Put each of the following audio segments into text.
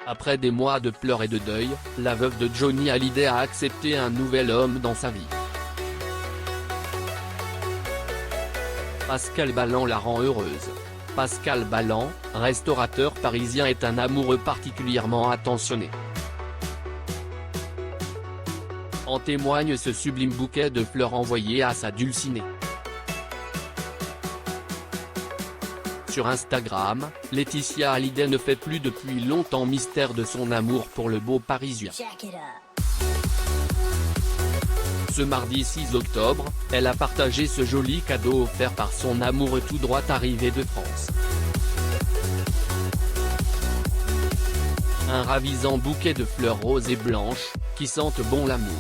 Après des mois de pleurs et de deuil, la veuve de Johnny Hallyday a accepté un nouvel homme dans sa vie. Pascal Balland la rend heureuse. Pascal Balland, restaurateur parisien, est un amoureux particulièrement attentionné. En témoigne ce sublime bouquet de fleurs envoyé à sa dulcinée. Sur Instagram, Laetitia Hallyday ne fait plus depuis longtemps mystère de son amour pour le beau Parisien. Ce mardi 6 octobre, elle a partagé ce joli cadeau offert par son amoureux tout droit arrivé de France. Un ravisant bouquet de fleurs roses et blanches, qui sentent bon l'amour.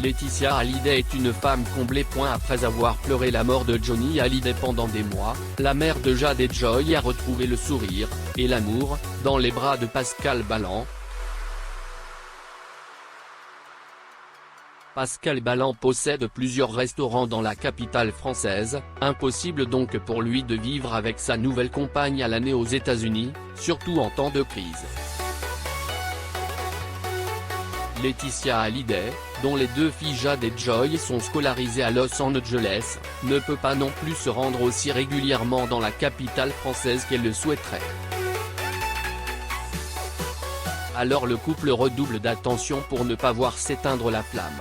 Laetitia Hallyday est une femme comblée. Après avoir pleuré la mort de Johnny Hallyday pendant des mois, la mère de Jade et Joy a retrouvé le sourire, et l'amour, dans les bras de Pascal Balland. Pascal Balland possède plusieurs restaurants dans la capitale française, impossible donc pour lui de vivre avec sa nouvelle compagne à l'année aux États-Unis, surtout en temps de crise. Laetitia Hallyday, dont les deux filles Jade et Joy sont scolarisées à Los Angeles, ne peut pas non plus se rendre aussi régulièrement dans la capitale française qu'elle le souhaiterait. Alors le couple redouble d'attention pour ne pas voir s'éteindre la flamme.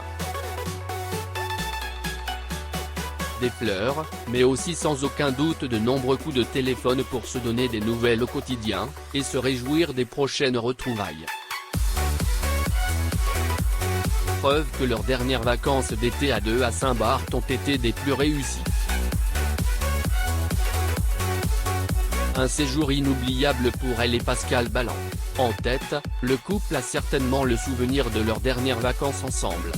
Des fleurs, mais aussi sans aucun doute de nombreux coups de téléphone pour se donner des nouvelles au quotidien, et se réjouir des prochaines retrouvailles. Preuve que leurs dernières vacances d'été à deux à Saint-Barth ont été des plus réussies. Un séjour inoubliable pour elle et Pascal Balland. En tête, le couple a certainement le souvenir de leurs dernières vacances ensemble.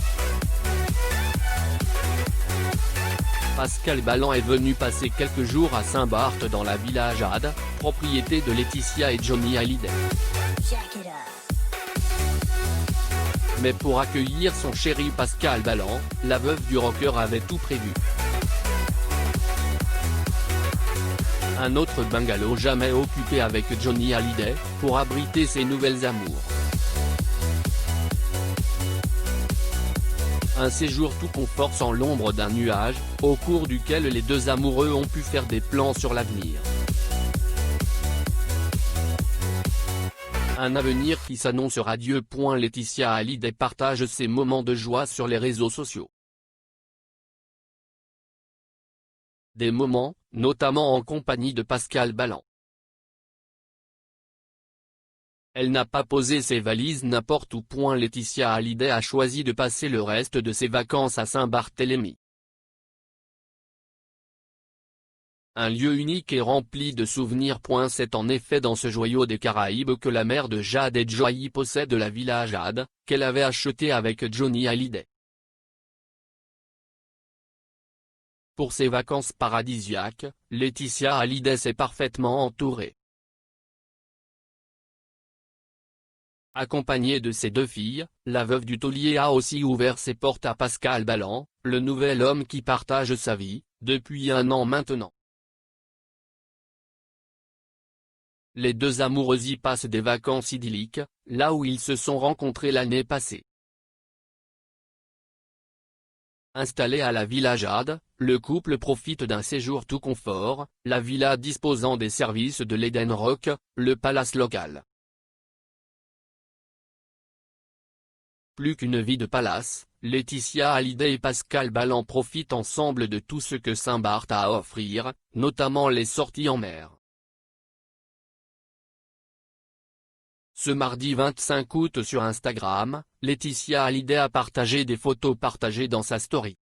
Pascal Balland est venu passer quelques jours à Saint-Barth dans la Villa Jade, propriété de Laetitia et Johnny Hallyday. Mais pour accueillir son chéri Pascal Balland, la veuve du rocker avait tout prévu. Un autre bungalow jamais occupé avec Johnny Hallyday, pour abriter ses nouvelles amours. Un séjour tout confort sans l'ombre d'un nuage, au cours duquel les deux amoureux ont pu faire des plans sur l'avenir. Un avenir qui s'annonce radieux. Laetitia Hallyday partage ses moments de joie sur les réseaux sociaux. Des moments, notamment en compagnie de Pascal Balland. Elle n'a pas posé ses valises n'importe où. Laetitia Hallyday a choisi de passer le reste de ses vacances à Saint-Barthélemy. Un lieu unique et rempli de souvenirs. C'est en effet dans ce joyau des Caraïbes que la mère de Jade et Joy possède la Villa Jade, qu'elle avait achetée avec Johnny Hallyday. Pour ses vacances paradisiaques, Laetitia Hallyday s'est parfaitement entourée. Accompagnée de ses deux filles, la veuve du taulier a aussi ouvert ses portes à Pascal Balland, le nouvel homme qui partage sa vie, depuis un an maintenant. Les deux amoureux y passent des vacances idylliques, là où ils se sont rencontrés l'année passée. Installé à la Villa Jade, le couple profite d'un séjour tout confort, la villa disposant des services de l'Eden Rock, le palace local. Plus qu'une vie de palace, Laetitia Hallyday et Pascal Balland profitent ensemble de tout ce que Saint-Barth a à offrir, notamment les sorties en mer. Ce mardi 25 août sur Instagram, Laetitia Hallyday a partagé des photos partagées dans sa story.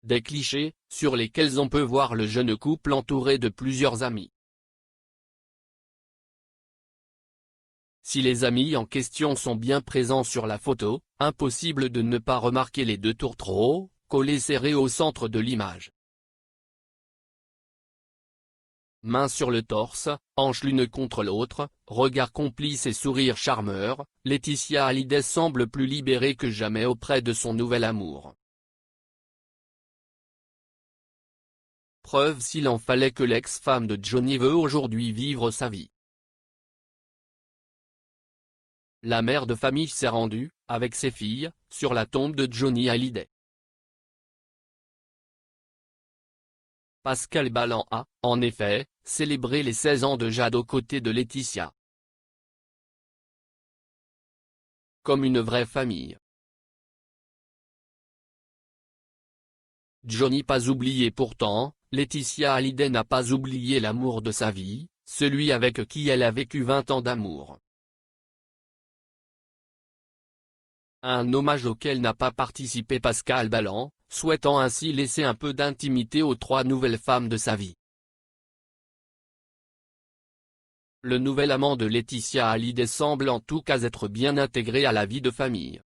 Des clichés, sur lesquels on peut voir le jeune couple entouré de plusieurs amis. Si les amis en question sont bien présents sur la photo, impossible de ne pas remarquer les deux tourtereaux, collés serrés au centre de l'image. Mains sur le torse, hanches l'une contre l'autre, regard complice et sourire charmeur, Laetitia Hallyday semble plus libérée que jamais auprès de son nouvel amour. preuve s'il en fallait que l'ex-femme de Johnny veut aujourd'hui vivre sa vie. La mère de famille s'est rendue, avec ses filles, sur la tombe de Johnny Hallyday. Pascal Ballan a, en effet, célébré les 16 ans de Jade aux côtés de Laetitia. Comme une vraie famille. Johnny pas oublié pourtant, Laetitia Hallyday n'a pas oublié l'amour de sa vie, celui avec qui elle a vécu 20 ans d'amour. Un hommage auquel n'a pas participé Pascal Ballan, souhaitant ainsi laisser un peu d'intimité aux 3 nouvelles femmes de sa vie. Le nouvel amant de Laetitia Hallyday semble en tout cas être bien intégré à la vie de famille.